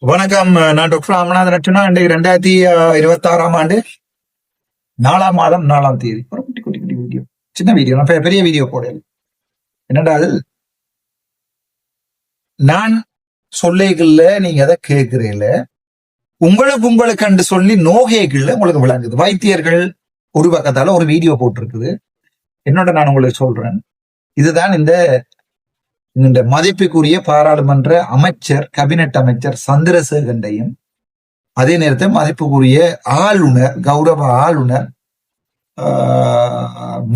வணக்கம். நான் டாக்டர் ராமநாதன் ரட்சனா. இன்றைக்கு 2026 ஆண்டு 4ஆம் மாதம் 4ஆம் தேதி ஒரு குட்டி குட்டி குட்டி வீடியோ, சின்ன வீடியோ, நான் பெரிய வீடியோ போடல. என்னடால் நான் சொல்லேகள்ல நீங்க அதை கேட்கிறீங்கள, உங்களுக்கு கண்டு சொல்லி நோகேகள்ல உங்களுக்கு விளங்குது. வைத்தியர்கள் ஒரு பக்கத்தால ஒரு வீடியோ போட்டிருக்குது. என்னோட நான் உங்களுக்கு சொல்றேன், இதுதான் இந்த மதிப்புக்குரிய பாராளுமன்ற அமைச்சர், கேபினட் அமைச்சர் சந்திரசேகரனையும், அதே நேரத்தில் மதிப்புக்குரிய ஆளுநர், கௌரவ ஆளுநர்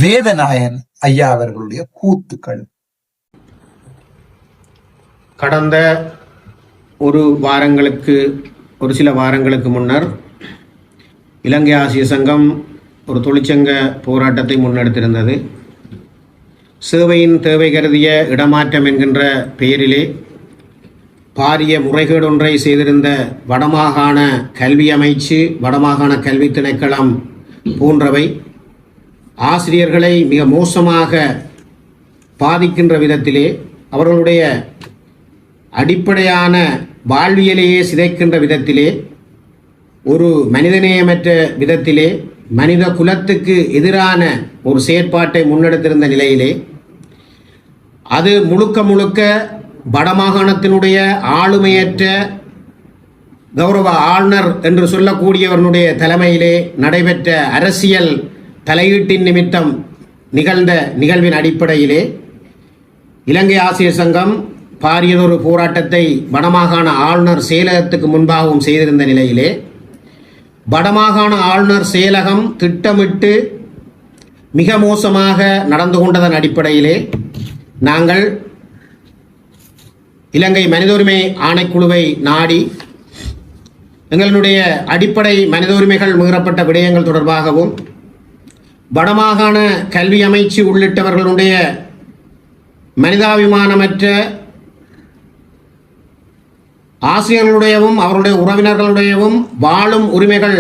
வேதநாயன் ஐயா அவர்களுடைய கூத்துக்கள். கடந்த ஒரு சில வாரங்களுக்கு முன்னர் இலங்கை ஆசிய சங்கம் ஒரு தொழிற்சங்க போராட்டத்தை முன்னெடுத்திருந்தது. சேவையின் தேவை கருதிய இடமாற்றம் என்கின்ற பெயரிலே பாரிய முறைகேடு ஒன்றை செய்திருந்த வடமாகாண கல்வி அமைச்சு, வடமாகாண கல்வி திணைக்களம் போன்றவை ஆசிரியர்களை மிக மோசமாக பாதிக்கின்ற விதத்திலே, அவர்களுடைய அடிப்படையான வாழ்வியலையே சிதைக்கின்ற விதத்திலே, ஒரு மனிதநேயமற்ற விதத்திலே, மனித குலத்துக்கு எதிரான ஒரு செயற்பாட்டை முன்னெடுத்திருந்த நிலையிலே, அது முழுக்க வடமாகாணத்தினுடைய ஆளுமையற்ற கௌரவ ஆளுநர் என்று சொல்லக்கூடியவர்களுடைய தலைமையிலே நடைபெற்ற அரசியல் தலையீட்டின் நிமித்தம் நிகழ்ந்த நிகழ்வின் அடிப்படையிலே இலங்கை ஆசிய சங்கம் பாரியதொரு போராட்டத்தை வடமாகாண ஆளுநர் செயலகத்துக்கு முன்பாகவும் செய்திருந்த நிலையிலே, வடமாகாண ஆளுநர் செயலகம் திட்டமிட்டு மிக மோசமாக நடந்து கொண்டதன் அடிப்படையிலே நாங்கள் இலங்கை மனித உரிமை ஆணைக்குழுவை நாடி எங்களுடைய அடிப்படை மனித உரிமைகள் மீறப்பட்ட விடயங்கள் தொடர்பாகவும், வடமாகாண கல்வி அமைச்சு உள்ளிட்டவர்களுடைய மனிதாபிமானமற்ற ஆசிரியர்களுடையவும் அவருடைய உறவினர்களுடையவும் வாழும் உரிமைகள்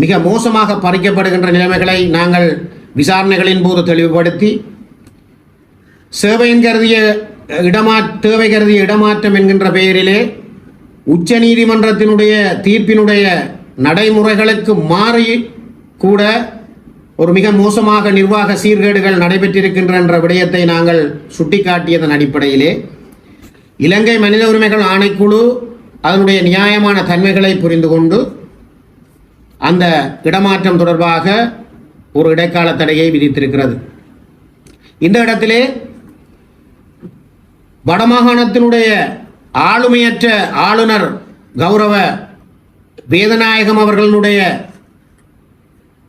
மிக மோசமாக பறிக்கப்படுகின்ற நிலைமைகளை நாங்கள் விசாரணைகளின் போது தெளிவுபடுத்தி, தேவை கருதிய இடமாற்றம் என்கின்ற பெயரிலே உச்ச நீதிமன்றத்தினுடைய தீர்ப்பினுடைய நடைமுறைகளுக்கு மாறி கூட ஒரு மிக மோசமாக நிர்வாக சீர்கேடுகள் நடைபெற்றிருக்கின்ற என்ற விடயத்தை நாங்கள் சுட்டிக்காட்டியதன் அடிப்படையிலே இலங்கை மனித உரிமைகள் ஆணைக்குழு அதனுடைய நியாயமான தன்மைகளை புரிந்து கொண்டு அந்த இடமாற்றம் தொடர்பாக ஒரு இடைக்கால தடையை விதித்திருக்கிறது. இந்த இடத்திலே வடமாகாணத்தினுடைய ஆளுமையற்ற ஆளுநர் கௌரவ வேதநாயகம் அவர்களுடைய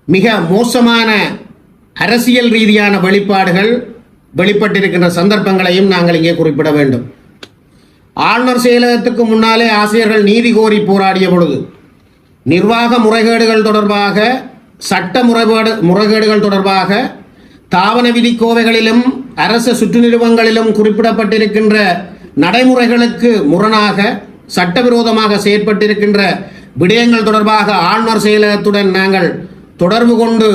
மிக மோசமான அரசியல் ரீதியான வெளிப்பாடுகள் வெளிப்பட்டிருக்கின்ற சந்தர்ப்பங்களையும் நாங்கள் இங்கே குறிப்பிட வேண்டும். ஆளுநர் செயலகத்துக்கு முன்னாலே ஆசிரியர்கள் நீதி கோரி போராடிய பொழுது நிர்வாக முறைகேடுகள் தொடர்பாக, சட்ட முறைகேடுகள் தொடர்பாக தாவன விதி கோவைகளிலும் அரசு சுற்று நிறுவனங்களிலும் குறிப்பிடப்பட்டிருக்கின்ற நடைமுறைகளுக்கு முரணாக சட்டவிரோதமாக செயற்பட்டிருக்கின்ற விடயங்கள் தொடர்பாக ஆளுநர் செயலகத்துடன் நாங்கள் தொடர்பு கொண்டு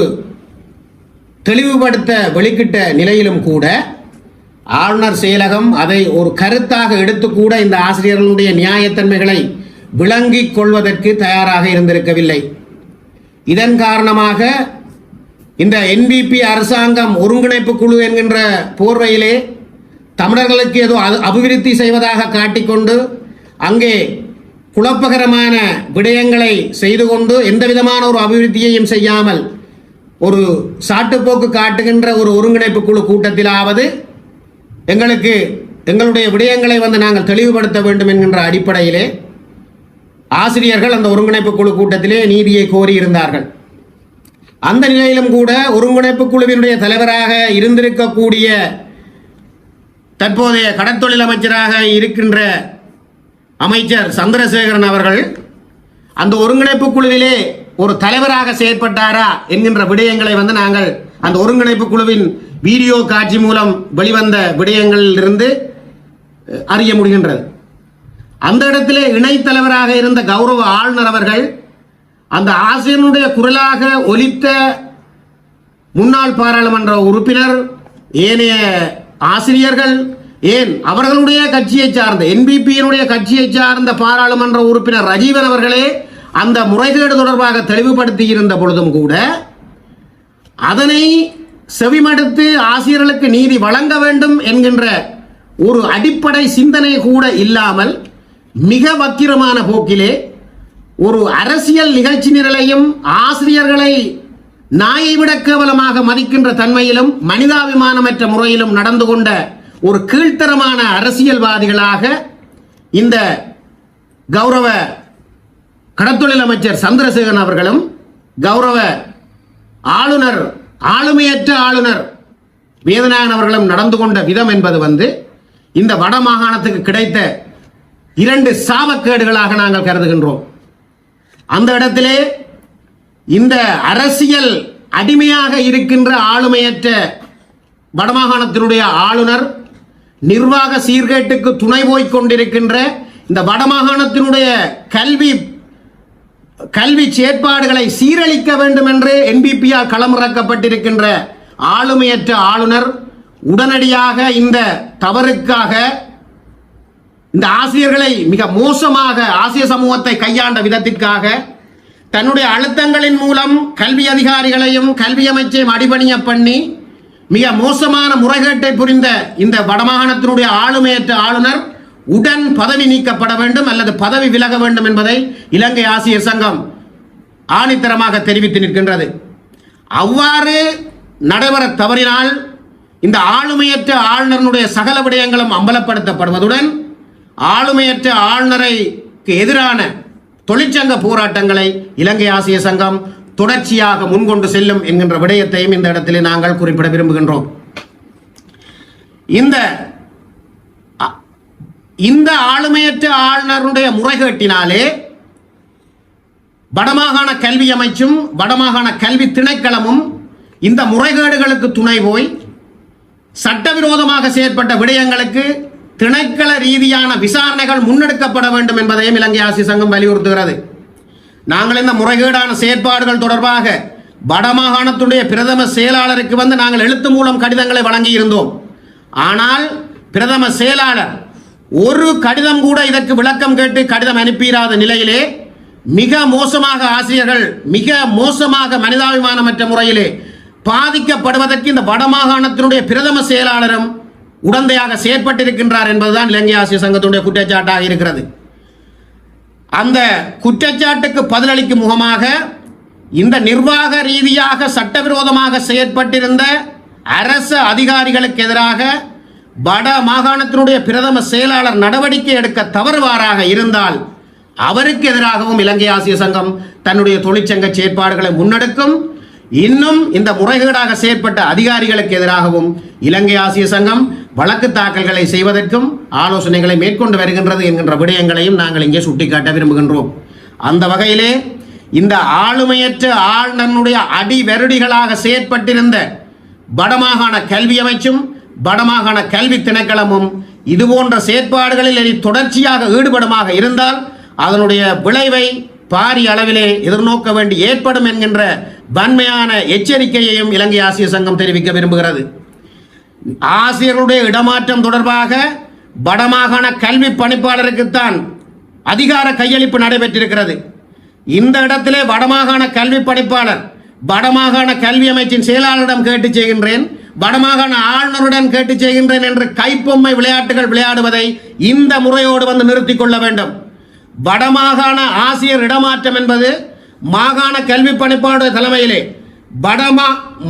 தெளிவுபடுத்த வெளிக்கிட்ட நிலையிலும் கூட ஆளுநர் செயலகம் அதை ஒரு கருத்தாக எடுத்துக்கூட இந்த ஆசிரியர்களுடைய நியாயத்தன்மைகளை விளங்கிக் கொள்வதற்கு தயாராக இருந்திருக்கவில்லை. இதன் காரணமாக இந்த NVP அரசாங்கம் ஒருங்கிணைப்பு குழு என்கின்ற போர்வையிலே தமிழர்களுக்கு ஏதோ அபிவிருத்தி செய்வதாக காட்டிக்கொண்டு அங்கே குழப்பகரமான விடயங்களை செய்து கொண்டு எந்த விதமான ஒரு அபிவிருத்தியையும் செய்யாமல் ஒரு சாட்டுப்போக்கு காட்டுகின்ற ஒரு ஒருங்கிணைப்பு குழு கூட்டத்திலாவது எங்களுடைய விடயங்களை நாங்கள் தெளிவுபடுத்த வேண்டும் என்கின்ற அடிப்படையிலே ஆசிரியர்கள் அந்த ஒருங்கிணைப்பு குழு கூட்டத்திலே நீதியை கோரியிருந்தார்கள். அந்த நிலையிலும் கூட ஒருங்கிணைப்பு குழுவினுடைய தலைவராக இருந்திருக்கக்கூடிய தற்போதைய கடற்தொழில் அமைச்சராக இருக்கின்ற அமைச்சர் சந்திரசேகரன் அவர்கள் அந்த ஒருங்கிணைப்பு குழுவிலே ஒரு தலைவராக செயற்பட்டாரா என்கின்ற விடயங்களை நாங்கள் அந்த ஒருங்கிணைப்பு குழுவின் வீடியோ காட்சி மூலம் வெளிவந்த விடயங்களிலிருந்து அறிய முடிகின்றது. அந்த இடத்திலே இணைத்தலைவராக இருந்த கௌரவ ஆளுநர் அவர்கள் அந்த ஆசிரியனுடைய குரலாக ஒலித்த முன்னாள் பாராளுமன்ற உறுப்பினர், ஏனைய ஆசிரியர்கள் ஏன் அவர்களுடைய கட்சியை சார்ந்த என்பிபியினுடைய கட்சியை சார்ந்த பாராளுமன்ற உறுப்பினர் ரஜீவன் அவர்களே அந்த முறைகேடு தொடர்பாக தெளிவுபடுத்தி இருந்த பொழுதும் கூட அதனை செவிமடுத்து ஆசிரியர்களுக்கு நீதி வழங்க வேண்டும் என்கின்ற ஒரு அடிப்படை சிந்தனை கூட இல்லாமல் மிக வக்கிரமான போக்கிலே ஒரு அரசியல் நிகழ்ச்சி நிரலையும் ஆசிரியர்களை நாயை விட கேவலமாக மதிக்கின்ற தன்மையிலும் மனிதாபிமானமற்ற முறையிலும் நடந்து கொண்ட ஒரு கீழ்த்தரமான அரசியல்வாதிகளாக இந்த கௌரவ கடத்தொழில் அமைச்சர் சந்திரசேகரன் அவர்களும் கௌரவ ஆளுநர் ஆளுமையற்ற ஆளுநர் வேதநாயகன் அவர்களும் நடந்து கொண்ட விதம் என்பது இந்த வட மாகாணத்துக்கு கிடைத்த 2 சாபக்கேடுகளாக நாங்கள் கருதுகின்றோம். அந்த இடத்திலே இந்த அரசியல் அடிமையாக இருக்கின்ற ஆளுமையற்ற வடமாகாணத்தினுடைய ஆளுநர் நிர்வாக சீர்கேட்டுக்கு துணை போய்க் கொண்டிருக்கின்ற இந்த வடமாகாணத்தினுடைய கல்வி செயற்பாடுகளை சீரழிக்க வேண்டும் என்று என்பிபியால் களமிறக்கப்பட்டிருக்கின்ற ஆளுமையற்ற ஆளுநர் உடனடியாக இந்த தவறுக்காக இந்த ஆசிரியர்களை மிக மோசமாக ஆசிரியர் சமூகத்தை கையாண்ட விதத்திற்காக தன்னுடைய அழுத்தங்களின் மூலம் கல்வி அதிகாரிகளையும் கல்வி அமைச்சையும் அடிபணிய பண்ணி மிக மோசமான முறைகேட்டை புரிந்த இந்த வடமாகாணத்தினுடைய ஆளுமையற்ற ஆளுநர் உடன் பதவி நீக்கப்பட வேண்டும் அல்லது பதவி விலக வேண்டும் என்பதை இலங்கை ஆசிரியர் சங்கம் ஆணித்தரமாக தெரிவித்து நிற்கின்றது. அவ்வாறு நடைபெற தவறினால் இந்த ஆளுமையற்ற ஆளுநருடைய சகல விடயங்களும் அம்பலப்படுத்தப்படுவதுடன் ஆளுமையற்ற ஆளுநருக்கு எதிரான தொழிற்சங்க போராட்டங்களை இலங்கை ஆசிரியர் சங்கம் தொடர்ச்சியாக முன்கொண்டு செல்லும் என்கின்ற விடயத்தையும் இந்த இடத்திலே நாங்கள் குறிப்பிட விரும்புகின்றோம். இந்த ஆளுமையற்ற ஆளுநருடைய முறைகேட்டினாலே வடமாகாண கல்வி அமைச்சும் வடமாகாண கல்வி திணைக்களமும் இந்த முறைகேடுகளுக்கு துணை போய் சட்டவிரோதமாக செயற்பட்ட விடயங்களுக்கு திணைக்கள ரீதியான விசாரணைகள் முன்னெடுக்கப்பட வேண்டும் என்பதையும் இலங்கை ஆசிரியர் சங்கம் வலியுறுத்துகிறது. நாங்கள் இந்த முறைகேடான செயற்பாடுகள் தொடர்பாக வடமாகாணத்துடைய பிரதம செயலாளருக்கு நாங்கள் எழுத்து மூலம் கடிதங்களை வழங்கி இருந்தோம். ஆனால் பிரதம செயலாளர் ஒரு கடிதம் கூட இதற்கு விளக்கம் கேட்டு கடிதம் அனுப்பிடாத நிலையிலே மிக மோசமாக ஆசிரியர்கள் மிக மோசமாக மனிதாபிமானமற்ற முறையிலே பாதிக்கப்படுவதற்கு இந்த வடமாகாணத்தினுடைய பிரதம செயலாளரும் உடந்தையாக செயற்பட்டிருக்கின்றார் என்பதுதான் இலங்கை ஆசிரியர் சங்கத்தினுடைய குற்றச்சாட்டாக இருக்கிறது. அந்த குற்றச்சாட்டுக்கு பதிலளிக்கும் முகமாக இந்த நிர்வாக ரீதியாக சட்டவிரோதமாக செயற்பட்டிருந்த அரசு அதிகாரிகளுக்கு எதிராக வட மாகாணத்தினுடைய பிரதம செயலாளர் நடவடிக்கை எடுக்க தவறுவாராக இருந்தால் அவருக்கு எதிராகவும் இலங்கை ஆசிரியர் சங்கம் தன்னுடைய தொழிற்சங்க செயற்பாடுகளை முன்னெடுக்கும். இன்னும் இந்த முறைகேடாக செயற்பட்ட அதிகாரிகளுக்கு எதிராகவும் இலங்கை ஆசிரியர் சங்கம் வழக்கு தாக்கல்களை செய்வதற்கும் ஆலோசனைகளை மேற்கொண்டு வருகின்றது என்கின்ற விடயங்களையும் நாங்கள் இங்கே சுட்டிக்காட்ட விரும்புகின்றோம். அந்த வகையிலே இந்த ஆளுமையற்ற ஆளுநருடைய அடிவெருடிகளாக செயற்பட்டிருந்த வடமாகாண கல்வி அமைச்சும் வடமாகாண கல்வி திணைக்களமும் இதுபோன்ற செயற்பாடுகளில் தொடர்ச்சியாக ஈடுபடுமாக இருந்தால் அதனுடைய விளைவை பாரிய அளவிலே எதிர்நோக்க வேண்டி ஏற்படும் என்கின்ற வன்மையான எச்சரிக்கையையும் இலங்கை ஆசிரியர் சங்கம் தெரிவிக்க விரும்புகிறது. ஆசிரியர்களுடைய இடமாற்றம் தொடர்பாக வடமாகாண கல்வி பணிப்பாளருக்குத்தான் அதிகார கையளிப்பு நடைபெற்றிருக்கிறது. இந்த இடத்திலே வடமாகாண கல்வி பணிப்பாளர் வடமாகாண கல்வி அமைச்சின் செயலாளரிடம் கேட்டு செய்கின்றேன், வடமாகாண ஆளுநருடன் கேட்டு செய்கின்றேன் என்று கைப்பொம்மை விளையாட்டுகள் விளையாடுவதை இந்த முறையோடு நிறுத்திக் கொள்ள வேண்டும். வடமாகாண ஆசிரியர் இடமாற்றம் என்பது மாகாண கல்வி பணிப்பாளர் தலைமையிலே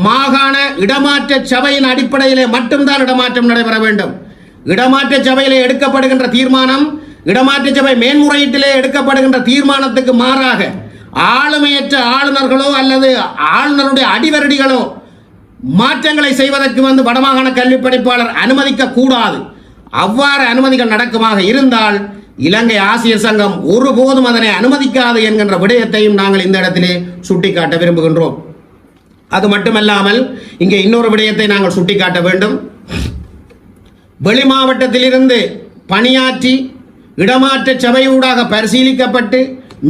மாகாண இடமாற்ற சபையின் அடிப்படையிலே மட்டும்தான் இடமாற்றம் நடைபெற வேண்டும். இடமாற்ற சபையிலே எடுக்கப்படுகின்ற தீர்மானம் இடமாற்ற சபை மேன்முறையீட்டிலே எடுக்கப்படுகின்ற தீர்மானத்துக்கு மாறாக ஆளுமையற்ற ஆளுநர்களோ அல்லது ஆளுநருடைய அடிவரடிகளோ மாற்றங்களை செய்வதற்கு வடமாகாண கல்வி பணிப்பாளர் அனுமதிக்க கூடாது. அவ்வாறு அனுமதிகள் நடக்குமாக இருந்தால் இலங்கை ஆசிரியர் சங்கம் ஒருபோதும் அதனை அனுமதிக்காது என்கின்ற விடயத்தையும் நாங்கள் இந்த இடத்திலே சுட்டிக்காட்ட விரும்புகின்றோம். அது மட்டுமல்லாமல் இங்கே இன்னொரு விடயத்தை நாங்கள் சுட்டிக்காட்ட வேண்டும். வெளி மாவட்டத்திலிருந்து பணியாற்றி இடமாற்ற சபையூடாக பரிசீலிக்கப்பட்டு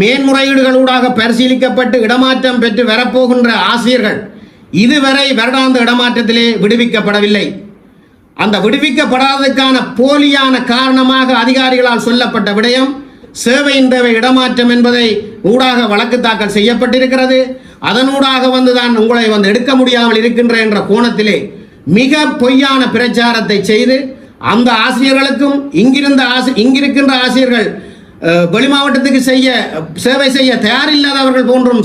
மேன்முறையீடுகளூடாக பரிசீலிக்கப்பட்டு இடமாற்றம் பெற்று வரப்போகின்ற ஆசிரியர்கள் இதுவரை வருடாந்த இடமாற்றத்திலே விடுவிக்கப்படவில்லை. அந்த விடுவிக்கப்படாததற்கான போலியான காரணமாக அதிகாரிகளால் சொல்லப்பட்ட விடயம் சேவையின் தேவை இடமாற்றம் என்பதை ஊடாக வழக்கு தாக்கல் செய்யப்பட்டிருக்கிறது. அதனூடாக வந்துதான் உங்களை எடுக்க முடியாமல் இருக்கின்ற என்ற கோணத்திலே மிக பொய்யான பிரச்சாரத்தை செய்து அந்த ஆசிரியர்களுக்கும் இங்கிருக்கின்ற ஆசிரியர்கள் வெளி மாவட்டத்துக்கு சேவை செய்ய தயாரில்லாதவர்கள் போன்றும்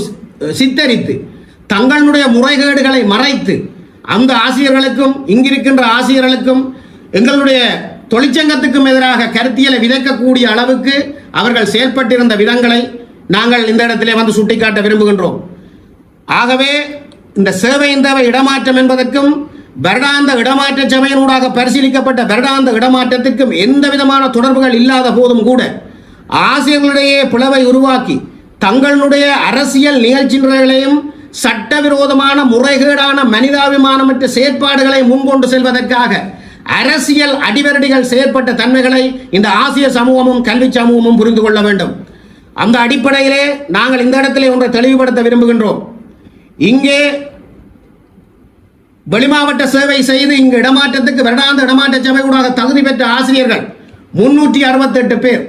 சித்தரித்து தங்களுடைய முறைகேடுகளை மறைத்து அந்த ஆசிரியர்களுக்கும் இங்கிருக்கின்ற ஆசிரியர்களுக்கும் எங்களுடைய தொழிற்சங்கத்துக்கும் எதிராக கருத்தியலை விதைக்கக்கூடிய அளவுக்கு அவர்கள் செயல்பட்டிருந்த விதங்களை நாங்கள் இந்த இடத்திலே சுட்டிக்காட்ட விரும்புகின்றோம். ஆகவே இந்த சேவையின் தேவை இடமாற்றம் என்பதற்கும் வருடாந்த இடமாற்ற சபையினூடாக பரிசீலிக்கப்பட்ட வருடாந்த இடமாற்றத்திற்கும் எந்த விதமான தொடர்புகள் இல்லாத போதும் கூட ஆசிரியர்களிடையே பிளவை உருவாக்கி தங்களுடைய அரசியல் நிகழ்ச்சி நிலைகளையும் சட்டவிரோதமான முறைகேடான மனிதாபிமானமற்ற செயற்பாடுகளை முன்கொண்டு செல்வதற்காக அரசியல் அடிவரடிகள் செயற்பட்ட தன்மைகளை இந்த ஆசிரியர் சமூகமும் கல்வி சமூகமும் புரிந்து கொள்ள வேண்டும். அந்த அடிப்படையிலே நாங்கள் இந்த இடத்திலே ஒன்றை தெளிவுபடுத்த விரும்புகின்றோம். இங்கே வெளிமாவட்ட சேவை செய்து இங்கு இடமாற்றத்துக்கு வருடாந்த இடமாற்ற சபை ஊடாக தகுதி பெற்ற ஆசிரியர்கள் 368 பேர்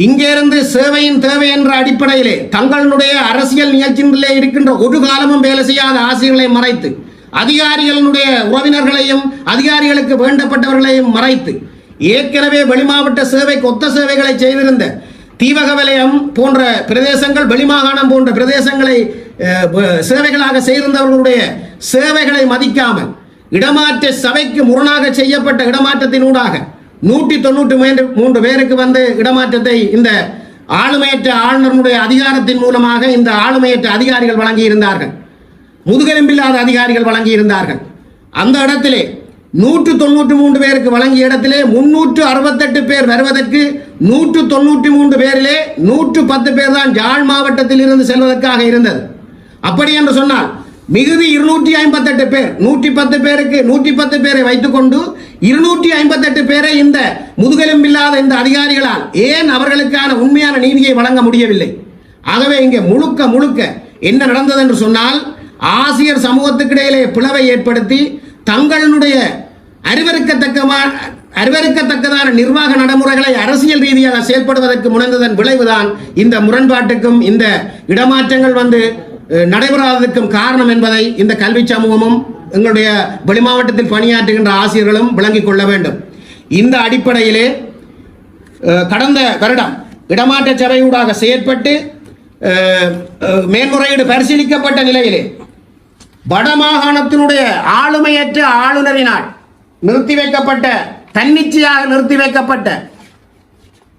இங்கிருந்து சேவையின் தேவை என்ற அடிப்படையிலே தங்களுடைய அரசியல் நிகழ்ச்சிகளிலே இருக்கின்ற ஒரு காலமும் வேலை செய்யாத ஆசிரியர்களை மறைத்து அதிகாரிகளுடைய உறவினர்களையும் அதிகாரிகளுக்கு வேண்டப்பட்டவர்களையும் மறைத்து ஏற்கனவே வெளிமாவட்ட சேவைக்கு ஒத்த சேவைகளை செய்திருந்த தீவக வலயம் போன்ற பிரதேசங்கள் வெளிமாகாணம் போன்ற பிரதேசங்களை சேவைகளாக செய்திருந்தவர்களுடைய சேவைகளை மதிக்காமல் இடமாற்ற சபைக்கு முரணாக செய்யப்பட்ட இடமாற்றத்தினூடாக 193 பேருக்கு இடமாற்றத்தை இந்த ஆளுமையற்ற ஆளுநருடைய அதிகாரத்தின் மூலமாக இந்த ஆளுமையற்ற அதிகாரிகள் வழங்கி இருந்தார்கள். முதுகெலும்பில்லாத அதிகாரிகள் வழங்கி இருந்தார்கள். அந்த இடத்திலே 193 பேருக்கு வழங்கிய இடத்திலே 368 பேர் வருவதற்கு 193 பேரிலே 110 பேர் தான் யாழ் மாவட்டத்தில் இருந்து செல்வதற்காக இருந்தது. அப்படி என்று சொன்னால் மிகுதி 258 பேர் 110 பேருக்கு 110 பேரை வைத்துக்கொண்டு 258 பேரை இந்த முதுகெலும்பில்லாத இந்த அதிகாரிகளால் ஏன் அவர்களுக்கான உண்மையான நீதியை வழங்க முடியவில்லை? ஆகவே இங்கே முழுக்க என்ன நடந்தது என்று சொன்னால் ஆசிரியர் சமூகத்துக்கு இடையிலே பிளவை ஏற்படுத்தி தங்களுடைய அருவருக்கத்தக்கதான நிர்வாக நடைமுறைகளை அரசியல் ரீதியாக செயல்படுவதற்கு முனைந்ததன் விளைவுதான் இந்த முரண்பாட்டுக்கும் இந்த இடமாற்றங்கள் நடைபெறாததற்கும் காரணம் என்பதை இந்த கல்வி சமூகமும் எங்களுடைய வெளிமாவட்டத்தில் பணியாற்றுகின்ற ஆசிரியர்களும் விளங்கிக் கொள்ள வேண்டும். இந்த அடிப்படையிலே கடந்த வருடம் இடமாற்ற சபையூடாக செயற்பட்டு மேன்முறையீடு பரிசீலிக்கப்பட்ட நிலையிலே வடமாகாணத்தினுடைய ஆளுமையற்ற ஆளுநரினால் நிறுத்தி வைக்கப்பட்ட தன்னிச்சையாக நிறுத்தி வைக்கப்பட்ட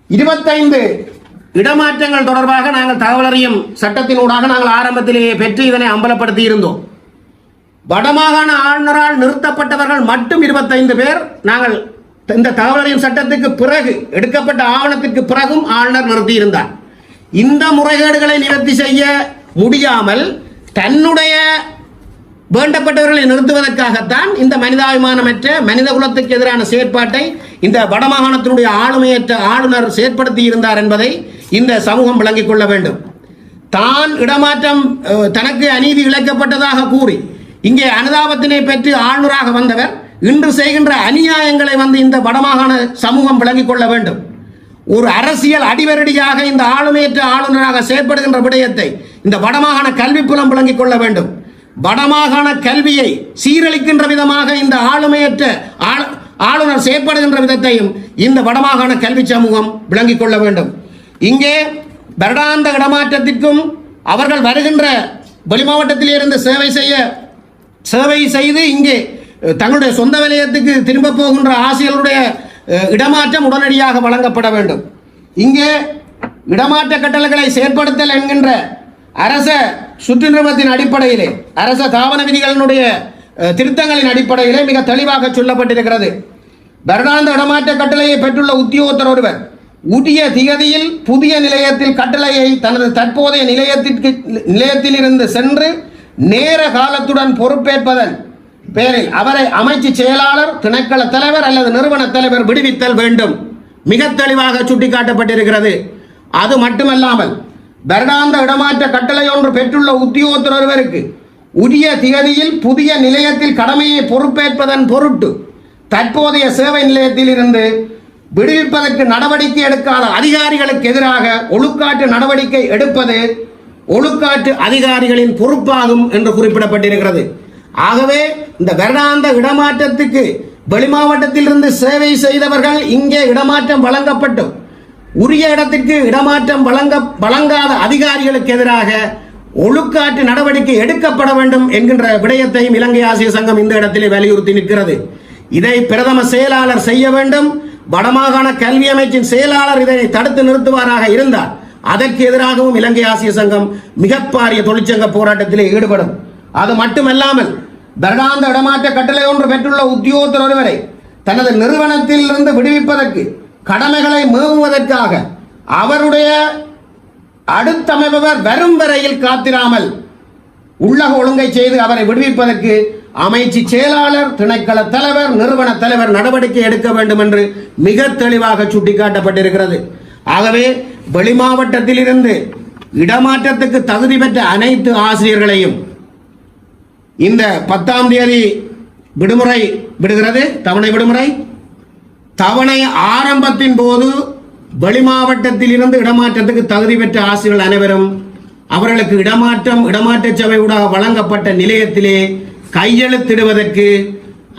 25 இடமாற்றங்கள் தொடர்பாக நாங்கள் தகவல் அறியும் சட்டத்தினூடாக நாங்கள் ஆரம்பத்திலேயே பெற்று இதனை அம்பலப்படுத்தி இருந்தோம். வடமாகாண ஆளுநரால் நிறுத்தப்பட்டவர்கள் மட்டும் 25 பேர் நாங்கள் இந்த தகவல் அறியும் சட்டத்துக்கு பிறகு எடுக்கப்பட்ட ஆவணத்திற்கு பிறகும் ஆளுநர் நிறுத்தி இருந்தார். இந்த முறைகேடுகளை நிவர்த்தி செய்ய முடியாமல் தன்னுடைய வேண்டப்பட்டவர்களை நிறுத்துவதற்காகத்தான் இந்த மனிதாபிமானமற்ற மனித குலத்துக்கு எதிரான செயற்பாட்டை இந்த வடமாகாணத்தினுடைய ஆளுமையற்ற ஆளுநர் செயற்படுத்தி இருந்தார் என்பதை இந்த சமூகம் விளங்கிக் கொள்ள வேண்டும். தான் இடமாற்றம் தனக்கு அநீதி இழைக்கப்பட்டதாக கூறி இங்கே அனுதாபத்தினை பெற்று ஆளுநராக வந்தவர் இன்று செய்கின்ற அநியாயங்களை இந்த வடமாகாண சமூகம் விளங்கிக் கொள்ள வேண்டும். ஒரு அரசியல் அடிவரடியாக இந்த ஆளுமையற்ற ஆளுநராக செயற்படுகின்ற விடயத்தை இந்த வடமாகாண கல்வி புலம் விளங்கிக் கொள்ள வேண்டும். வடமாகாண கல்வியை சீரழிக்கின்ற விதமாக இந்த ஆளுமையற்ற ஆளுநர் செயற்படுகின்ற விதத்தையும் இந்த வடமாகாண கல்வி சமூகம் விளங்கிக் கொள்ள வேண்டும். இங்கே வருடாந்த இடமாற்றத்திற்கும் அவர்கள் வருகின்ற வெளிமாவட்டத்தில் இருந்து சேவை செய்து இங்கே தங்களுடைய சொந்த வலயத்துக்கு திரும்ப போகின்ற ஆசிரியர்களுடைய இடமாற்றம் உடனடியாக வழங்கப்பட வேண்டும். இங்கே இடமாற்ற கட்டளைகளை செயற்படுத்தல் என்கின்ற அரச சுற்று நிறுவனத்தின் அடிப்படையிலே அரச தாவன விதிகளினுடைய திருத்தங்களின் அடிப்படையிலே மிக தெளிவாக சொல்லப்பட்டிருக்கிறது. வருடாந்த இடமாற்ற கட்டளையை பெற்றுள்ள உத்தியோகத்தர் ஒருவர் உரிய திகதியில் புதிய நிலையத்தில் கட்டளையை தனது தற்போதைய நிலையத்தில் இருந்து சென்று நேர காலத்துடன் பொறுப்பேற்பதன் பேரில் அவரை அமைச்சு செயலாளர், திணைக்கள தலைவர் அல்லது நிறுவன தலைவர் விடுவித்தல் வேண்டும். மிக தெளிவாக சுட்டிக்காட்டப்பட்டிருக்கிறது. அது மட்டுமல்லாமல் வருடாந்த இடமாற்ற கட்டளை ஒன்று பெற்றுள்ள உத்தியோகத்தர் ஒருவருக்கு உரிய திகதியில் புதிய நிலையத்தில் கடமையை பொறுப்பேற்பதன் பொருட்டு தற்போதைய சேவை நிலையத்தில் இருந்து விடுவிப்பதற்கு நடவடிக்கை எடுக்காத அதிகாரிகளுக்கு எதிராக ஒழுக்காற்று நடவடிக்கை எடுப்பது ஒழுக்காற்று அதிகாரிகளின் பொறுப்பாகும் என்று குறிப்பிடப்பட்டிருக்கிறது. ஆகவே இந்த வருடாந்த இடமாற்றத்துக்கு வெளிமாவட்டத்தில் இருந்து சேவை செய்தவர்கள் இங்கே இடமாற்றம் வழங்கப்பட்டும் உரிய இடத்திற்கு இடமாற்றம் வழங்காத அதிகாரிகளுக்கு எதிராக ஒழுக்காற்று நடவடிக்கை எடுக்கப்பட வேண்டும் என்கின்ற விடயத்தையும் இலங்கை ஆசிரியர் சங்கம் இந்த இடத்திலே வலியுறுத்தி நிற்கிறது. இதை பிரதம செயலாளர் செய்ய வேண்டும். வடமாகாண கல்வி அமைச்சின் செயலாளர் இதை தடுத்து நிறுத்துவாராக இருந்தால் அதற்கு எதிராகவும் இலங்கை ஆசிரியர் சங்கம் மிகப்பாரிய தொழிற்சங்க போராட்டத்திலே ஈடுபடும். அது மட்டுமல்லாமல் வருடாந்த இடமாற்ற கட்டளை ஒன்று பெற்றுள்ள உத்தியோகத்தர் ஒருவரை தனது நிறுவனத்தில் இருந்து விடுவிப்பதற்கு கடமைகளை மேவுவதற்காக அவருடைய அடுத்தமைப்பவர் வரும் வரையில் காத்திராமல் உள்ளக ஒழுங்கை செய்து அவரை விடுவிப்பதற்கு அமைச்சு செயலாளர், திணைக்கள தலைவர், நிறுவன தலைவர் நடவடிக்கை எடுக்க வேண்டும் என்று மிக தெளிவாக சுட்டிக்காட்டப்பட்டிருக்கிறது. ஆகவே வெளிமாவட்டத்தில் இருந்து இடமாற்றத்துக்கு தகுதி பெற்ற அனைத்து ஆசிரியர்களையும் இந்த 10ஆம் தேதி விடுமுறை விடுகிறது, தவணை விடுமுறை. தவணை ஆரம்பத்தின் போது வெளிமாவட்டத்தில் இருந்து இடமாற்றத்துக்கு தகுதி பெற்ற ஆசிரியர்கள் அனைவரும் அவர்களுக்கு இடமாற்ற சபை ஊடாக வழங்கப்பட்ட நிலையத்திலே கையெழுத்திடுவதற்கு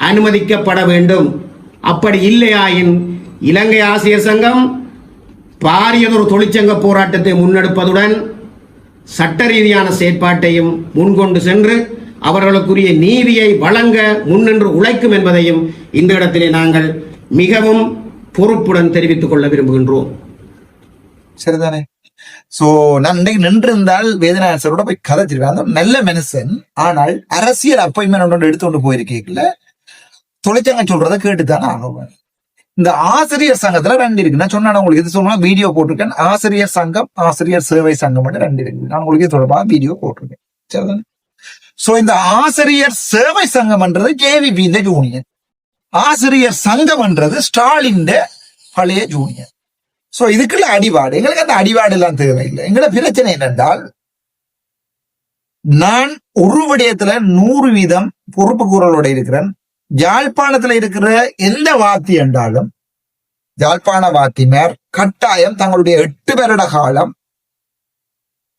அனுமதிக்கப்பட வேண்டும். அப்படி இல்லையாயின் இலங்கை ஆசிரியர் சங்கம் பாரியதொரு தொழிற்சங்க போராட்டத்தை முன்னெடுப்பதுடன் சட்ட ரீதியான செயற்பாட்டையும் முன்கொண்டு சென்று அவர்களுக்குரிய நீதியை வழங்க முன்னின்று உழைக்கும் என்பதையும் இந்த இடத்திலே நாங்கள் மிகவும் பொறுப்புடன் தெரிவித்துக் கொள்ள விரும்புகின்றோம். சரிதானே? சோ நான் நின்றிருந்தால் வேதனாசரோட போய் கதைச்சிருவேன். நல்ல மனுஷன், ஆனால் அரசியல் அப்பாயின்மெண்ட் ஒன்று எடுத்துக்கொண்டு போயிருக்கீங்கள தொழிற்சங்க சொல்றதை கேட்டுத்தானே ஆகுவேன். இந்த ஆசிரியர் சங்கத்துல 2 இருக்கு. நான் சொன்னா உங்களுக்கு இது சொன்னா வீடியோ போட்டிருக்கேன். ஆசிரியர் சங்கம், ஆசிரியர் சேவை சங்கம் 2 இருக்கு. நான் உங்களுக்கு தொடர்பாக வீடியோ போட்டிருக்கேன். சரிதானே? சோ இந்த ஆசிரியர் சேவை சங்கம்ன்றது JVP இந்த ஜூனியர், ஆசிரியர் சங்கம்ன்றது ஸ்டாலின் பழைய ஜூனியர். சோ இதுக்குள்ள அடிபாடு. எங்களுக்கு அந்த அடிபாடு எல்லாம் தேவையில்லை. எங்களோட பிரச்சனை என்னென்றால், நான் ஒரு விடயத்துல 100% பொறுப்பு கூறலோட இருக்கிறேன். யாழ்ப்பாணத்துல இருக்கிற எந்த வாத்தி என்றாலும் யாழ்ப்பாண வாத்திமார் கட்டாயம் தங்களுடைய 8 வருட காலம்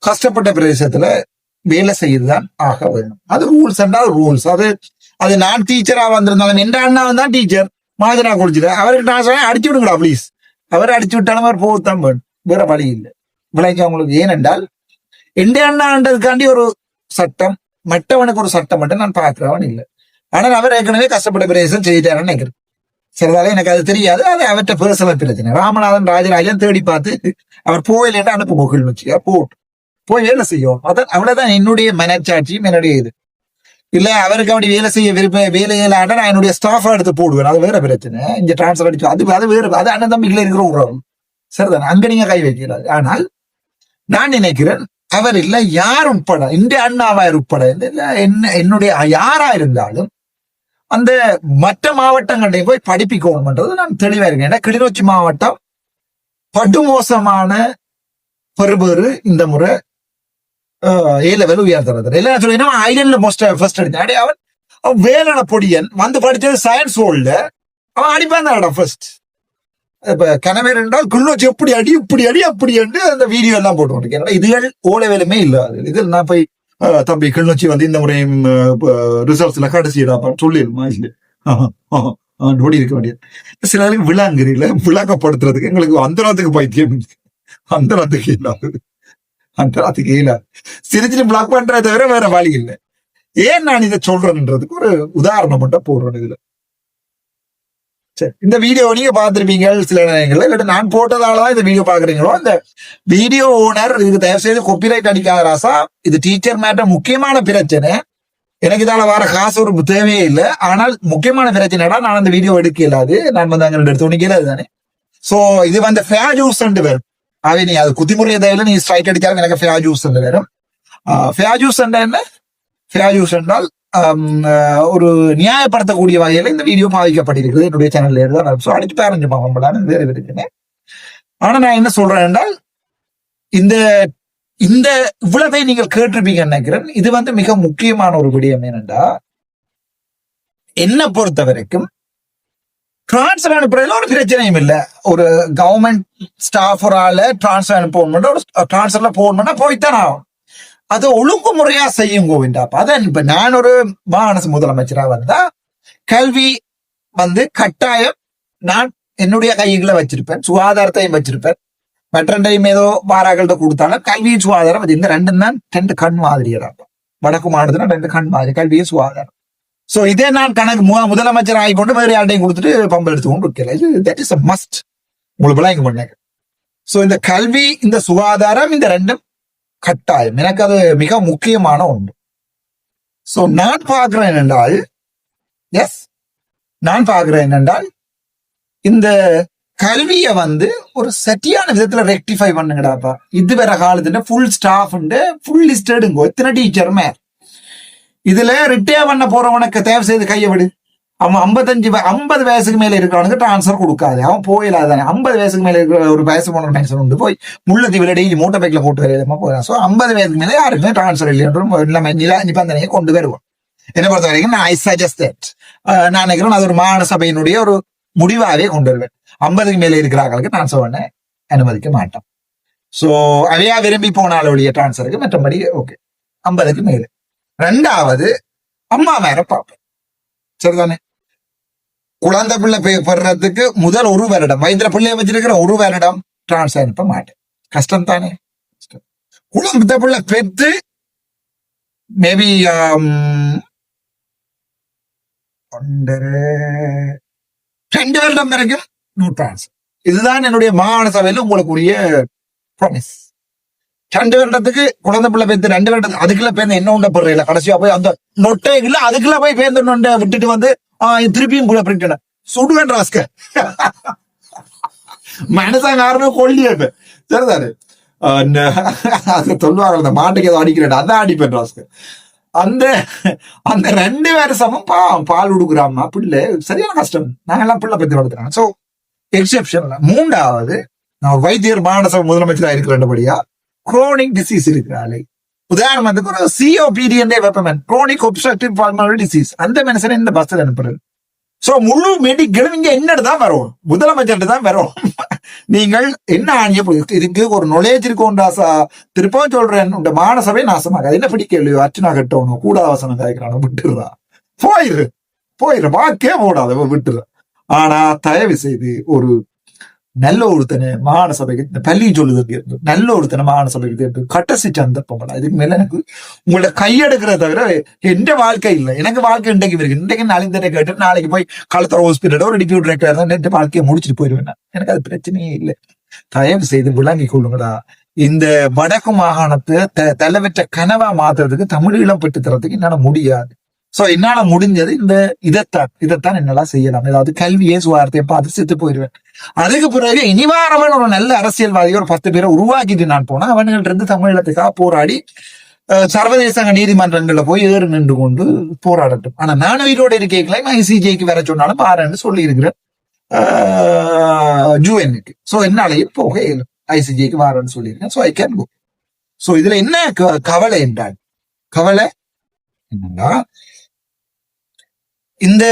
கஷ்டப்பட்ட பிரதேசத்துல வேலை செய்துதான் ஆக வேண்டும். அது ரூல்ஸ் என்றால் ரூல்ஸ். அது நான் டீச்சரா வந்திருந்தாலும் எந்த அண்ணாவும் தான் டீச்சர் மாஜனா குடிச்சிட்டு அவருக்கு நான் சொன்னேன் அடிச்சு விடுங்களா ப்ளீஸ். அவர் அடிச்சு விட்டாலும் அவர் போகத்தான் வேணும், வேற வழி இல்லை. விளைக்க அவங்களுக்கு ஏனென்றால் எந்த அண்ணான்றதுக்காண்டி ஒரு சட்டம், மற்றவனுக்கு ஒரு சட்டம் மட்டும் நான் பார்க்கிறவன் இல்லை. ஆனால் அவர் ஏற்கனவே கஷ்டப்பட்ட பிரதேசம் செய்தாருன்னு நினைக்கிறேன். சிலதால எனக்கு அது தெரியாது. அது அவற்றை பர்சனல் பிரச்சனை. ராமநாதன் ராஜராஜன் தேடி பார்த்து அவர் போயிலேன்னு அனுப்பு முகில் வச்சு போய் வேலை செய்யும். அதான் அவ்வளவுதான் என்னுடைய மனச்சாட்சியும் என்னுடைய இது. இல்ல அவருக்கு அப்படி வேலை செய்ய வேலையில நான் என்னுடைய ஸ்டாஃபா எடுத்து போடுவேன், அது வேற பிரச்சனை. இங்க டிரான்ஸ்பர் அடிச்சு அது வேற, அது அண்ணன் தம்பிகளை இருக்கிற உறவு. சரிதானே? அங்க நீங்க கை வைக்கிறாரு. ஆனால் நான் நினைக்கிறேன் அவர் இல்ல யார் உட்பட, இந்த அண்ணாவார் உட்பட என்னுடைய யாரா இருந்தாலும் அந்த மற்ற மாவட்டங்களையும் போய் படிப்பிக்கணும்ன்றது நான் தெளிவா இருக்கேன். ஏன்னா கிளிநொச்சி மாவட்டம் படுமோசமான பெறுபேறு இந்த முறை A-level உயர்த்துறது. எல்லாம் சொல்லினா ஐலண்ட்ல ஃபர்ஸ்ட் அடிச்சான். அவன் வேலன பொடியன் வந்து படிச்சது சயின்ஸ் ஹோல்ல, அவன் அடிப்பான் தான் ஃபர்ஸ்ட். இப்ப கனவேர் என்றால் கிளிநொச்சி எப்படி அடி இப்படி அடி அப்படி என்று அந்த வீடியோ எல்லாம் போட்டு கொண்டிருக்கேன். இதுகள் O-levelமே இல்லாது. இதில் நான் போய் தம்பி கிளிநொச்சி வந்து இந்த முறையும் ரிசல்ட்ஸ்ல கடைசிடாப்பான்னு சொல்லிடுமா இல்லை ஓடி இருக்க வேண்டியது. சிலருக்கு விளாங்குறீல விளக்கப்படுத்துறதுக்கு எங்களுக்கு அந்த நாத்துக்கு பைத்தியம், அந்த நாத்துக்கு இல்லாது, அந்த நாத்துக்கு இல்லாது சிரிச்சுட்டு பிளாக் பண்றதை தவிர வேற வழி இல்லை. ஏன் நான் இதை சொல்றேன்றதுக்கு ஒரு உதாரணம் மட்டும் போடுறேன் இதுல. சரி, இந்த வீடியோ நீங்க பார்த்திருப்பீங்க சில நேரங்கள்ல, இல்லாட்டி நான் போட்டதாலதான் இந்த வீடியோ பாக்குறீங்களோ. அந்த வீடியோ ஓனர் இதுக்கு தயவு செய்து காப்பிரைட் அடிக்காத ராசா. இது டீச்சர் மேட்டர் முக்கியமான பிரச்சனை. எனக்கு இதால வர காசு ஒரு தேவையே இல்லை. ஆனால் முக்கியமான பிரச்சனைடா நான் அந்த வீடியோ எடுக்க இல்லாது, நான் வந்து அங்க எடுத்து உனிக்கல தானே. சோ இது வந்து ஃபேர் ஜூஸ் வரும். அவை நீ அது குத்திமுறைய தேவையில்ல, நீ ஸ்ட்ரைக் அடிச்சாலும் எனக்கு ஃபேர் ஜூஸ் வரும். ஃபேர் ஜூஸ் என்ன? ஃபேர் ஜூஸ் என்றால் ஒரு நியாயப்படுத்தக்கூடிய வகையில இந்த வீடியோ பாதிக்கப்பட்டிருக்குது என்னுடைய சேனல்ல இருந்தால். ஸோ அடிச்சு பேரஞ்சு பார்க்கலான்னு வேற இருக்குன்னு. ஆனா நான் என்ன சொல்றேன் என்றால், இந்த இந்த இவ்வளவை நீங்கள் கேட்டிருப்பீங்க நினைக்கிறேன். இது வந்து மிக முக்கியமான ஒரு விடயம். என்னென்றா, என்னை பொறுத்த வரைக்கும் டிரான்ஸ்ஃபர் அனுப்புறதுல ஒரு பிரச்சனையும் இல்ல. ஒரு கவர்மெண்ட் ஸ்டாஃபரால டிரான்ஸ்ஃபர் அனுப்பணும், ஒரு டிரான்ஸ்ஃபர்ல போகணும்னா போய்த்தான் ஆகும். அது ஒழுங்குமுறையா செய்யும் கோவிந்தாப்பா. அதான் இப்ப நான் ஒரு மாகாண முதலமைச்சரா வந்தா கல்வி கட்டாயம் நான் என்னுடைய கைகளை வச்சிருப்பேன், சுகாதாரத்தையும் வச்சிருப்பேன். மற்றண்டையும் ஏதோ வாராக்கள்கிட்ட கொடுத்தாலும் கல்வியும் சுகாதாரம் இந்த ரெண்டும் தான் 2 கண் மாதிரியா. வடக்கு மாநிலத்துல 2 கண் மாதிரி, கல்வியும் சுகாதாரம். சோ இதே நான் கணக்கு முதலமைச்சர் ஆகி கொண்டு வேறு யார்ட்டையும் கொடுத்துட்டு பம்பல் எடுத்து கொண்டு இருக்கல. இது தட் இஸ் அ மஸ்ட். உங்களுக்கு எல்லாம் இங்க பண்ணாங்க. சோ இந்த கல்வி, இந்த சுகாதாரம், இந்த ரெண்டும் கட்டாயம். எனக்கு அது மிக முக்கியமான ஒன்று. சோ நான் பார்க்கிறேன் என்றால், இந்த கல்வியை ஒரு சரியான விதத்துல ரெக்டிஃபை பண்ணுங்கடாப்பா. இது வேற காலத்துல ஃபுல் ஸ்டாஃப் ஃபுல் லிஸ்ட் எடுங்கோ. எத்தனை டீச்சருமே இதுல ரிட்டையர் பண்ண போறவனுக்கு தேவை செய்து கையை விடு. அவன் 50 வயசுக்கு மேல இருக்கிறவனுக்கு டிரான்ஸ்பர் கொடுக்காது. அவன் போயிடாதானே. 50 வயசுக்கு மேல இருக்கிற ஒரு வயசு போன மனுஷன் உண்டு போய் முள்ளத்தீவுல டெய்லி மூட்டை பைக்ல போட்டு வரையில போயிடான். சோ 50 வயசுக்கு மேல யாருக்குமே டிரான்ஸ்பர் இல்லைன்ற நிபந்தனையை கொண்டு வருவோம். என்ன பொறுத்த வரைக்கும் நான் ஐ சஜஸ்ட் தட். நான் நினைக்கிறேன் அது ஒரு மாகாண சபையினுடைய ஒரு முடிவாவே கொண்டு வருவேன். 50க்கு மேல இருக்கிறார்களுக்கு டிரான்ஸ்பர் பண்ண அனுமதிக்க மாட்டோம். சோ அவையா விரும்பி போனாலுடைய டிரான்ஸ்பருக்கு மற்றபடி ஓகே 50க்கு மேல. 2வது அம்மா வேற பார்ப்பேன். சரிதானே? குழந்தை பிள்ளை பெறதுக்கு முதல் 1 வருடம் வயிற்றுல பிள்ளைய வச்சிருக்கிற 1 வருடம் டிரான்ஸ்பர் அனுப்ப மாட்டேன். கஷ்டம் தானே? குழந்தை பிள்ளை பெற்று மேபி 2 வருடம் வரைக்கும் நோ டிரான்ஸ்பர். இதுதான் என்னுடைய மாகாண சபையில உங்களுக்குரிய ப்ராமிஸ். 2 வருடத்துக்கு குழந்தை பிள்ளை பேர்த்து 2 வருடத்துக்கு அதுக்குள்ள பேர்ந்து என்ன உண்ட போடுறீங்களா? கடைசியா போய் அந்த நொட்டை இல்ல அதுக்குள்ள போய் பேர்ந்து விட்டுட்டு திருப்பியும் கூட பிரிக்கல சுடுவேன் ராஸ்க மனசாங்காரனும் கொல்லியது. சரிதாரு? அது சொல்லுவாங்க அந்த மாட்டுக்கு ஏதோ அடிக்கிறேன் அதான் அடிப்பேன் ராஸ்க. அந்த 2 வருஷமும் பால் உடுக்குறாமா பிள்ளை சரியான கஷ்டம். நாங்கெல்லாம் பிள்ளை பத்தி வளர்த்துறாங்க. So exception. 3வது நான் ஒரு வைத்தியர் மாநகர முதலமைச்சராக இருக்கிறபடியா குரோனிக் டிசீஸ் இருக்கிறாளே. உதாரணத்துக்கு ஒரு COPD crony obstructive pulmonary disease. அந்த மனுஷன் இந்த பஸ்ல அனுப்புறது. சோ முழு மெடிக்கலும் இங்க என்னதான் வரும்? முதலமைச்சர் தான் வரும். நீங்கள் என்ன ஆணிய இதுக்கு ஒரு நுழைய இருக்கோண்டாசா திருப்பம் சொல்றேன். இந்த மாநசபை நாசமாக என்ன பிடிக்கலையோ அர்ச்சனா கட்டணும் கூடாவசனம் காய்க்கிறானோ விட்டுடுறா. போயிரு வாக்கே போடாத விட்டுற. ஆனா தயவு செய்து ஒரு நல்ல ஒருத்தனை மாகாண சபைக்கு பள்ளி சொல்லுது நல்ல ஒருத்தனை மாகாண சபைக்கு தேர்ந்து கட்டசி சந்தர்ப்பம். இதுக்கு மேல எனக்கு உங்களோட கையெடுக்கிறத தவிர எந்த வாழ்க்கை இல்லை. எனக்கு வாழ்க்கை இன்றைக்கு இருக்கு. இன்றைக்கு நாளைக்கு கேட்டு நாளைக்கு போய் களத்தர ஹாஸ்பிட்டலோ ஒரு டிபியூட் டைரக்டர் தான் வாழ்க்கையை முடிச்சுட்டு போயிடுவேன். எனக்கு அது பிரச்சனையே இல்லை. தயவு செய்து விளங்கி கொள்ளுங்கடா. இந்த வடக்கு மாகாணத்தை தலைவற்ற கனவா மாத்துறதுக்கு தமிழீழம் பெற்று தரத்துக்கு என்னால முடியாது. சோ என்னால முடிஞ்சது இதைத்தான் என்னால செய்யலாம். ஏதாவது கல்வியே சுகாரத்தையும் பார்த்து செத்து போயிடுவேன். அதுக்கு பிறகு இனிவாரவன் ஒரு நல்ல அரசியல்வாதியை ஒரு 10 பேரை உருவாக்கிட்டு நான் போனா அவன்கிட்ட இருந்து தமிழீழத்துக்காக போராடி சர்வதேச நீதிமன்றங்கள்ல போய் ஏறு நின்று கொண்டு போராடட்டும். ஆனா நான் உயிரோட இருக்கேன் ICJக்கு வர சொன்னாலும் பாருன்னு சொல்லி இருக்கிறேன் UN-க்கு. சோ என்னாலேயே போக ICJக்கு வரேன்னு சொல்லியிருக்கேன். So I can go. So இதுல என்ன கவலை என்றால் என்னன்னா இந்த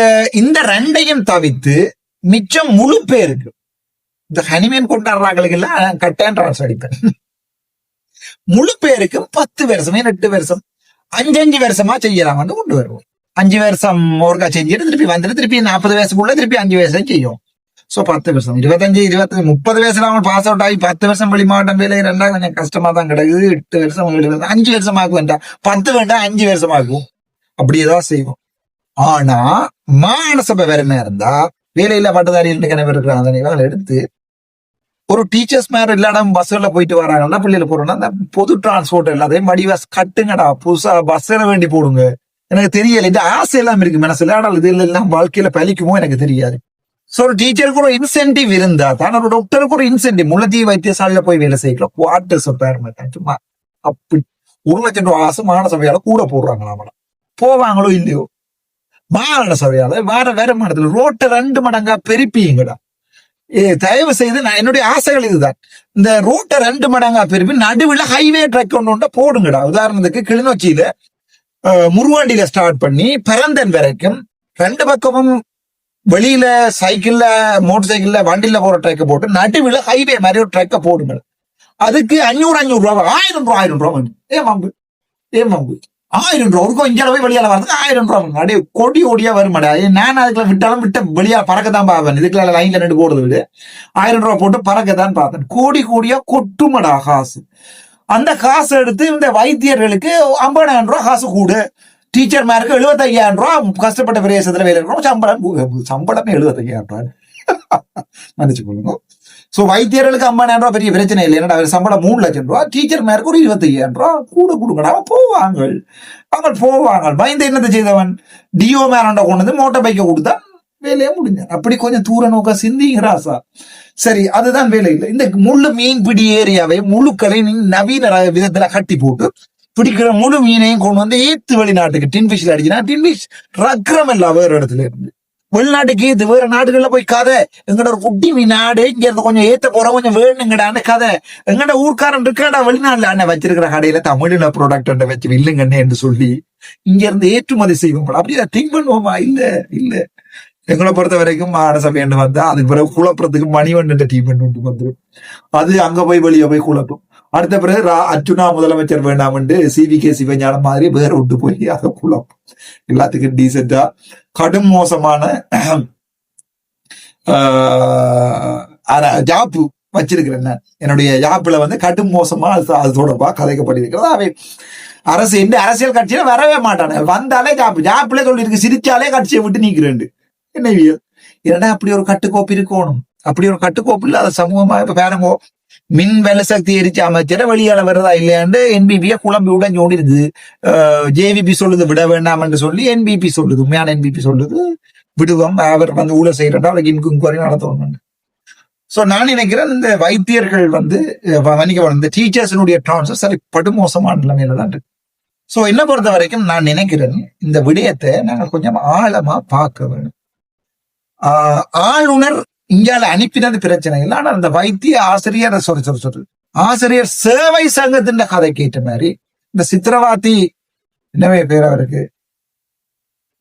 2ஐயும் தவிர்த்து மிச்சம் முழு பேருக்கு இந்த ஹனிமேன் கொண்டாடுறாங்களுக்கு எல்லாம் கட்டாயம் டிரான்ஸ்ஃபர் அடிப்பேன். முழு பேருக்கு 10 வருஷமே 8 வருஷம் 5 வருஷமா செய்யலாம் கொண்டு வருவோம். 5 வருஷம் ஒருக்கா செஞ்சுட்டு திருப்பி வந்துட்டு திருப்பி 40 வயசுக்குள்ள திருப்பி 5 வருஷம் செய்யும். சோ 10 வருஷம் 25 20 30 வயசுல அவங்க பாஸ் அவுட் ஆகி 10 வருஷம் வெளி மாவட்டம் வேலை இருந்தா கொஞ்சம் கஷ்டமா தான் கிடக்குது. 8 வருஷம் 5 வருஷமாக்கு வேண்டாம் 10 வேண்டாம் 5 வருஷமாக்கும் அப்படி ஏதாவது செய்வோம். ஆனா மாகாண சபை வேற என்ன இருந்தா வேலையில பட்டதாரி 2 கிணவர் இருக்கிறாங்க எடுத்து ஒரு டீச்சர்ஸ் மேல இல்லாடம் பஸ்ல போயிட்டு வராங்கன்னா பிள்ளைல போறோம்னா அந்த பொது டிரான்ஸ்போர்ட் எல்லாத்தையும் மடிவாஸ் கட்டுங்கடா புதுசா பஸ்ல வேண்டி போடுங்க. எனக்கு தெரியல இந்த ஆசை எல்லாம் இருக்கு மனசுல. ஆனால் இது எல்லாம் வாழ்க்கையில பலிக்குமோ எனக்கு தெரியாது. சோ ஒரு டீச்சருக்கு ஒரு இன்சென்டிவ் இருந்தா தான் ஒரு டாக்டருக்கு ஒரு இன்சென்டிவ். முல்லைத்தீவு வைத்தியசாலையில போய் வேலை செய்யலாம். குவார்டர்ஸ் சும்மா அப்படி 1 லட்சம் ரூபாய் ஆசை மாகாண சபையால கூட போடுறாங்களா? போவாங்களோ இல்லையோ? மாகாண சபையால வேற மாநிலத்துல ரோட்டை 2 மடங்கா பெருப்பிங்கடா. தயவு செய்து நான் என்னுடைய ஆசைகள் இதுதான். இந்த ரோட்டை 2 மடங்கா பெருப்பி நடுவில் ஹைவே ட்ரக் ஒன்று போடுங்கடா. உதாரணத்துக்கு கிளிநொச்சியில முருவாண்டியில ஸ்டார்ட் பண்ணி பரந்தன் வரைக்கும் 2 பக்கமும் வெளியில சைக்கிள்ல மோட்டர் சைக்கிள்ல வண்டியில போற ட்ரக்க போட்டு நடுவில் ஹைவே மாதிரி ஒரு ட்ரக்க போடுங்க. அதுக்கு 500 ரூபா 1000 ரூபா வேணும். ஏன் வாங்கு 1000 ரூபா இருக்கும். இங்கே போய் வெளியால வரதுக்கு 1000 ரூபா வேணும். அப்படியே கொடி ஓடியா வருமாடா. நான் அதுக்குள்ள விட்டாலும் விட்ட வெளியா பறக்கத்தான் பார்ப்பேன். இதுக்குள்ள லைன்ல நின்று போடுறது விட 1000 ரூபா போட்டு பறக்கத்தான் பார்த்தேன். கோடியா கொட்டுமடா காசு. அந்த காசு எடுத்து இந்த வைத்தியர்களுக்கு 50,000 ரூபா காசு கூட, டீச்சர் மேருக்கு 75,000 ரூபா, கஷ்டப்பட்ட பிரதேசத்துல வேலை இருக்கணும், சம்பளமே 75,000 ரூபாய். மன்னிச்சு கொள்ளுங்க. சோ வைத்தியர்களுக்கு 50,000 ரூபாய் பெரிய பிரச்சனை இல்லை. என்னடா சம்பளம் 3 லட்சம் ரூபாய், டீச்சர் மேருக்கு ஒரு 25,000 ரூபாய் கூட கொடுக்கடா. அவங்க போவாங்க. பயந்து என்னத்தை செய்தவன் டிஓ மேனோட கொண்டு வந்து மோட்டார் பைக்கை கொடுத்தா வேலையே முடிஞ்சான். அப்படி கொஞ்சம் தூர நோக்க சிந்திங்கிறாசா. சரி, அதுதான் வேலை இல்லை. இந்த முழு மீன் பிடி ஏரியாவை முழுக்களை நவீன விதத்துல கட்டி போட்டு பிடிக்கிற முழு மீனையும் கொண்டு வந்து ஏத்து வெளிநாட்டுக்கு டின்பிஷ்ல அடிச்சுனா டின்பிஷ் ரக்ரம் இல்ல வேற இடத்துல இருந்து வெளிநாட்டுக்கு ஏத்து வேற நாடுகள்ல போய் கதை. எங்கட ஒரு குட்டி மீன் நாடு இங்க இருந்து கொஞ்சம் ஏத்த போற கொஞ்சம் வேணுங்கடான்னு கதை. எங்கட ஊர்க்காரன் இருக்காடா வெளிநாட்டுல அண்ணன் வச்சிருக்கிற கடையில தமிழின ப்ராடக்ட் வச்சு இல்லைங்கண்ணே என்று சொல்லி இங்க இருந்து ஏற்றுமதி செய்வோம். அப்படியே திங்க் பண்ணுவோமா? இல்ல எங்களை பொறுத்த வரைக்கும் மாநசபை என்று வந்தா அதுக்கு பிறகு குழப்பறதுக்கு மணிவண்ண டீம் வந்துடும். அது அங்க போய் வெளியே போய் குழப்பம். அடுத்த பிறகு அர்ச்சுனா முதலமைச்சர் வேண்டாம் என்று CVK சிவஞானம் மாதிரி வேற விட்டு போய் அதை குழப்பம். எல்லாத்துக்கும் டீசெண்டா கடும் மோசமான ஜாப்பு வச்சிருக்கிறேன். என்னுடைய ஜாப்புல வந்து கடும் மோசமா அது தொடர்பா கதைக்கப்பட்டிருக்கிறது. அவை அரசு இந்த அரசியல் கட்சியில வரவே மாட்டானு. வந்தாலே ஜாப்புல சொல்லியிருக்கு, சிரிச்சாலே கட்சியை விட்டு நீக்கிறேன். என்னவியல் ஏன்னா அப்படி ஒரு கட்டுக்கோப்பு இருக்கணும். அப்படி ஒரு கட்டுக்கோப்பு இல்லாத சமூகமா இப்ப பாருங்க, மின் வலுசக்தி எரிச்சு அமைச்சர வெளியால வருதா இல்லையாண்டு NBP குழம்பி உடஞ்சு ஓடி இருக்குது. JVP சொல்லுது விட வேண்டாம் என்று சொல்லி NBP சொல்லுது, உண்மையான NBP சொல்லுது விடுவோம், அவர் வந்து ஊழல் செய்யறா அவருக்கு இன்குவரி நடத்தணும். சோ நான் நினைக்கிறேன் இந்த வைத்தியர்கள் வந்து இந்த டீச்சர்ஸினுடைய டிரான்ஸ்ஃபர் சரி படுமோசமான நிலைமையில தான் இருக்கு. சோ என்ன பொறுத்த வரைக்கும் நான் நினைக்கிறேன் இந்த விடயத்தை நாங்கள் கொஞ்சம் ஆழமா பார்க்க வேணும். ஆளுநர் இங்கால அனுப்பினது பிரச்சனை இல்லை. ஆனா அந்த வைத்திய ஆசிரியர் ஆசிரியர் சேவை சங்கத்தின் கதை கேட்ட மாதிரி இந்த சித்திரவாதி என்னவே பேர் அவருக்கு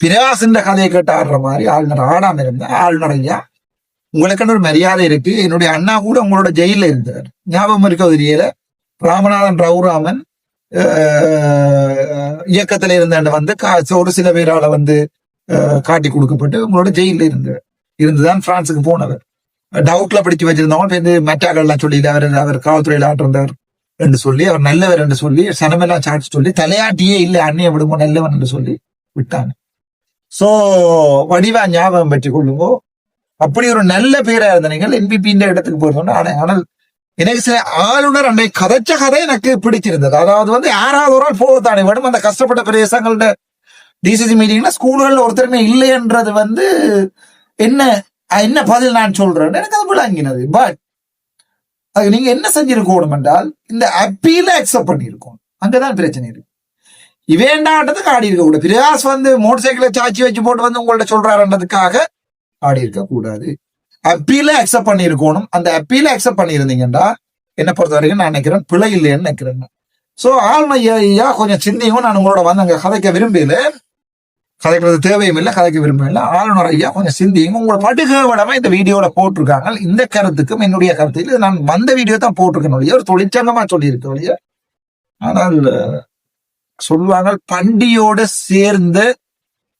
பிரகாசின் கதையை கேட்டு ஆடுற மாதிரி ஆளுநர் ஆடாம இருந்த ஆளுநர் ஐயா உங்களுக்குன்னு ஒரு மரியாதை இருக்கு. என்னுடைய அண்ணா கூட உங்களோட ஜெயில இருந்தார், ஞாபகம் இருக்க தெரியல. ராமநாதன் ரவுராமன் இயக்கத்துல இருந்த வந்து ஒரு சில பேரால வந்து காட்டி கொடுக்கப்பட்டு உங்களோட ஜெயில இருந்துதான் பிரான்ஸுக்கு போனவர். டவுட்ல பிடிச்சு வச்சிருந்தவங்க மெட்டாக்கள் எல்லாம் சொல்லி அவர் காவல்துறையில ஆட்டிருந்தவர் என்று சொல்லி அவர் நல்லவர் என்று சொல்லி சனமெல்லாம் சாட்சி சொல்லி தலையாட்டியே இல்லை அண்ணிய விடுமோ நல்லவன் என்று சொல்லி விட்டாங்க. சோ வடிவா ஞாபகம் பெற்றுக் கொள்ளுங்கோ. அப்படி ஒரு நல்ல பேரா இருந்த நீங்கள் NBP இடத்துக்கு போயிருந்தோம். ஆனால் எனக்கு சில ஆளுநர் அன்றைய கதைச்ச கதை எனக்கு பிடிச்சிருந்தது. அதாவது வந்து யாராவது ஒரு ஆள் போகத்தானே வேணும். அந்த கஷ்டப்பட்ட பிரதேசங்களோட DCC மீட்டிங்ல ஸ்கூல்கள் ஒருத்தருமே இல்லைன்றது வந்து என்ன பதில் நான் சொல்றேன் எனக்கு அது விளங்கினது. பட் அதுக்கு நீங்க என்ன செஞ்சிருக்கணும் என்றால் இந்த அப்பீல அக்செப்ட் பண்ணிருக்கணும். அங்கதான் பிரச்சனை இருக்கு. இவேண்டாட்டதுக்கு ஆடி இருக்க கூடாது. பிரகாஷ் வந்து மோட்டர் சைக்கிளை சாட்சி வச்சு போட்டு வந்து உங்கள்ட்ட சொல்றாருன்றதுக்காக ஆடி இருக்க கூடாது. அப்பீல அக்செப்ட் பண்ணிருக்கணும். அந்த அப்பீல அக்செப்ட் பண்ணிருந்தீங்கன்னா என்ன பொறுத்த வரைக்கும் நான் நினைக்கிறேன் பிழை இல்லைன்னு நினைக்கிறேன். சோ ஆள்மையா கொஞ்சம் சிந்தியும். நான் உங்களோட வந்து அங்க கதைக்க விரும்பல, கதைக்கிறது தேவையும் இல்லை, கதைக்க விரும்பல. ஆளுநர் ஐயா கொஞ்சம் சிந்தியும். உங்களோட படுகவடமா இந்த வீடியோல போட்டிருக்காங்க. இந்த கருத்துக்கும் என்னுடைய கருத்து நான் வந்த வீடியோ தான் போட்டிருக்கேன். ஒரு தொழிற்சங்கமா சொல்லியிருக்க வழிய. ஆனால் சொல்லுவாங்க பண்டியோட சேர்ந்த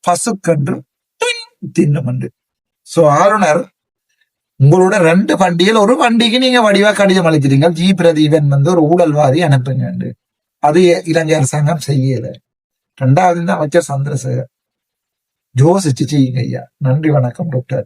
பசுக்கன்று தின்னமன்று. சோ ஆளுநர் உங்களோட 2 பண்டிகையில் ஒரு பண்டிகை நீங்க வடிவா கடிதம் அளிக்கிறீங்க. ஜி பிரதீபன் வந்து ஒரு ஊழல்வாதி அனுப்புங்க. அது இலங்கை அரசாங்கம் செய்யல. 2வது அமைச்சர் சந்திரசேகர் யோசிச்சு செய்யுங்க ஐயா. நன்றி, வணக்கம் டாக்டர்.